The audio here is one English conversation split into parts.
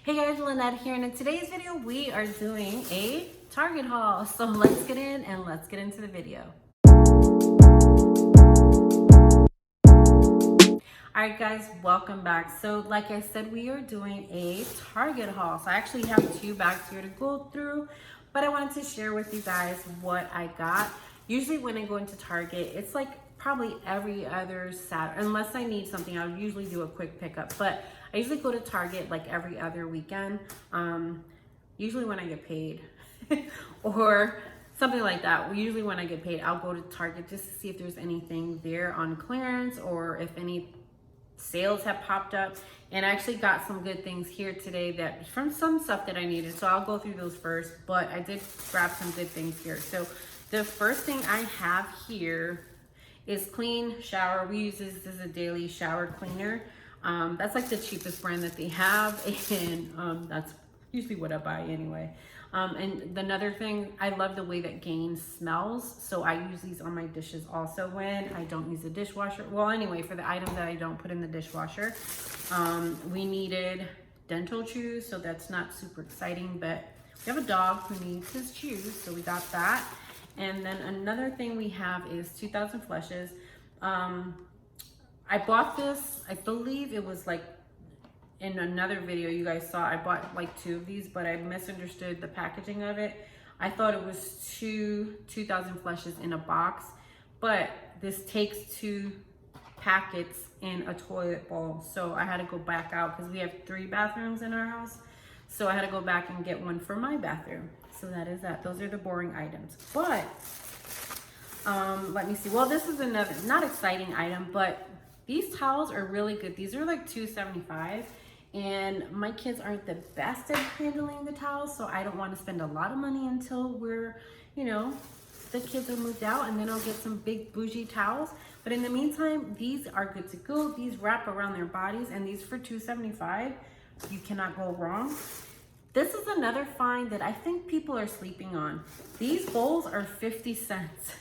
Hey guys, Lynette here, and in today's video we are doing a Target haul. So let's get in and let's get into the video. Alright guys, welcome back. So like I said, we are doing a Target haul. So I actually have two bags here to go through, but I wanted to share with you guys what I got. Usually when I go into Target, it's like probably every other Saturday, unless I need something. I'll usually do a quick pickup, but I usually go to Target like every other weekend, usually when I get paid or something like that. Usually when I get paid, I'll go to Target just to see if there's anything there on clearance or if any sales have popped up. And I actually got some good things here today that from some stuff that I needed. So I'll go through those first, but I did grab some good things here. So the first thing I have here is Clean Shower. We use this as a daily shower cleaner. That's like the cheapest brand that they have, and that's usually what I buy anyway. And another thing, I love the way that Gain smells, so I use these on my dishes also when I don't use the dishwasher. Well, anyway, for the items that I don't put in the dishwasher. We needed dental chews, so that's not super exciting, but we have a dog who needs his chews, so we got that. And then another thing we have is 2000 flushes. I bought this, I believe it was like in another video you guys saw, I bought like two of these, but I misunderstood the packaging of it. I thought it was 2000 flushes in a box, but this takes 2 packets in a toilet bowl. So I had to go back out because we have 3 bathrooms in our house. So I had to go back and get one for my bathroom. So that is that. Those are the boring items. But let me see. Well, this is another not exciting item, but these towels are really good. These are like $2.75, and my kids aren't the best at handling the towels, so I don't want to spend a lot of money until we're, you know, the kids are moved out, and then I'll get some big bougie towels. But in the meantime, these are good to go. These wrap around their bodies, and these for $2.75, you cannot go wrong. This is another find that I think people are sleeping on. These bowls are 50 cents.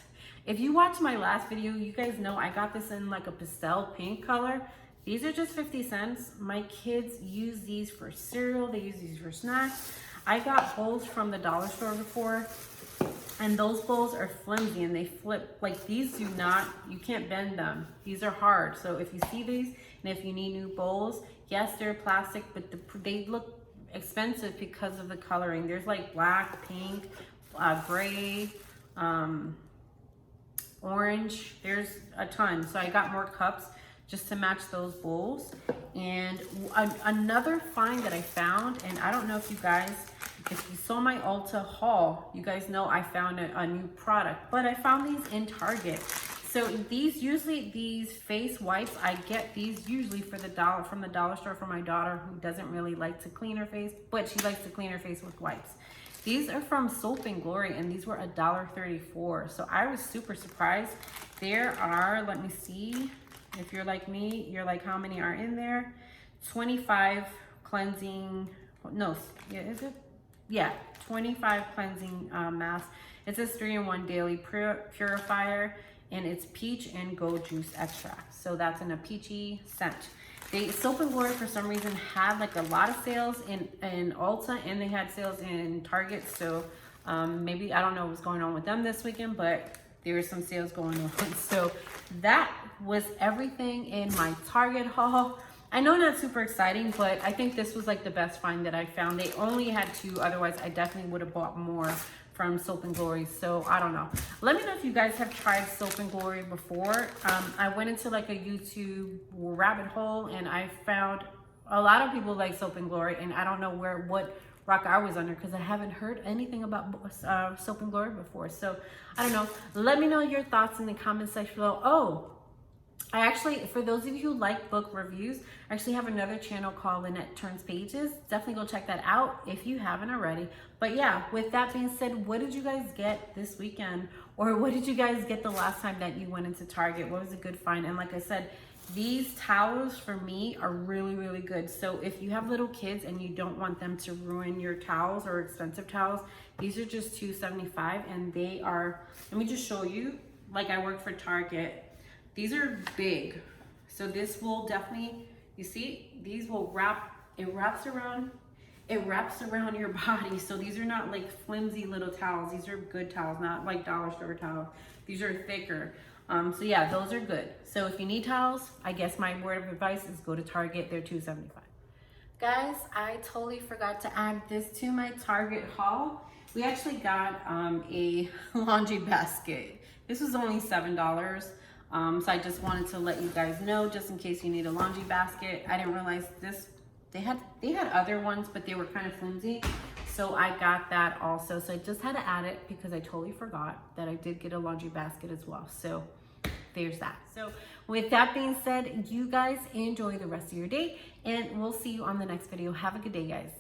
If you watch my last video, you guys know I got this in like a pastel pink color. These are just 50 cents. My kids use these for cereal. They use these for snacks. I got bowls from the dollar store before, and those bowls are flimsy and they flip. Like these do not, you can't bend them. These are hard. So if you see these and if you need new bowls, yes, they're plastic, but they look expensive because of the coloring. There's like black, pink, gray, orange. There's a ton. So I got more cups just to match those bowls. And another find that I found, and I don't know if you guys, if you saw my Ulta haul, you guys know I found a new product, but I found these in Target. So these, usually these face wipes, I get these usually for from the dollar store for my daughter who doesn't really like to clean her face, but she likes to clean her face with wipes. These are from Soap and Glory, and these were $1.34. So I was super surprised. There are, let me see, if you're like me, you're like, how many are in there? 25 cleansing, no, yeah, is it? Yeah, 25 cleansing masks. It says 3-in-1 daily purifier, and it's peach and gold juice extract. So that's in a peachy scent. Soap and Glory for some reason had like a lot of sales in Ulta, and they had sales in Target. So maybe, I don't know what's going on with them this weekend, but there were some sales going on. So that was everything in my Target haul. I know not super exciting, but I think this was like the best find that I found. They only had 2, otherwise I definitely would have bought more from Soap and Glory. So I don't know. Let me know if you guys have tried Soap and Glory before. I went into like a YouTube rabbit hole, and I found a lot of people like Soap and Glory, and I don't know what rock I was under because I haven't heard anything about Soap and Glory before. So I don't know. Let me know your thoughts in the comment section below. Oh, I actually, for those of you who like book reviews, I actually have another channel called Lynette Turns Pages. Definitely go check that out if you haven't already. But yeah, with that being said, what did you guys get this weekend? Or what did you guys get the last time that you went into Target? What was a good find? And like I said, these towels for me are really, really good. So if you have little kids and you don't want them to ruin your towels or expensive towels, these are just $2.75, and they are, let me just show you, like I work for Target. These are big. So this will definitely, you see, these will wrap, it wraps around it wraps around your body. So these are not like flimsy little towels. These are good towels, not like dollar store towels. These are thicker. So yeah, those are good. So if you need towels, I guess my word of advice is go to Target. They're $2.75. Guys, I totally forgot to add this to my Target haul. We actually got a laundry basket. This was only $7. So I just wanted to let you guys know, just in case you need a laundry basket. I didn't realize this, they had other ones, but they were kind of flimsy. So I got that also. So I just had to add it because I totally forgot that I did get a laundry basket as well. So there's that. So with that being said, you guys enjoy the rest of your day and we'll see you on the next video. Have a good day, guys.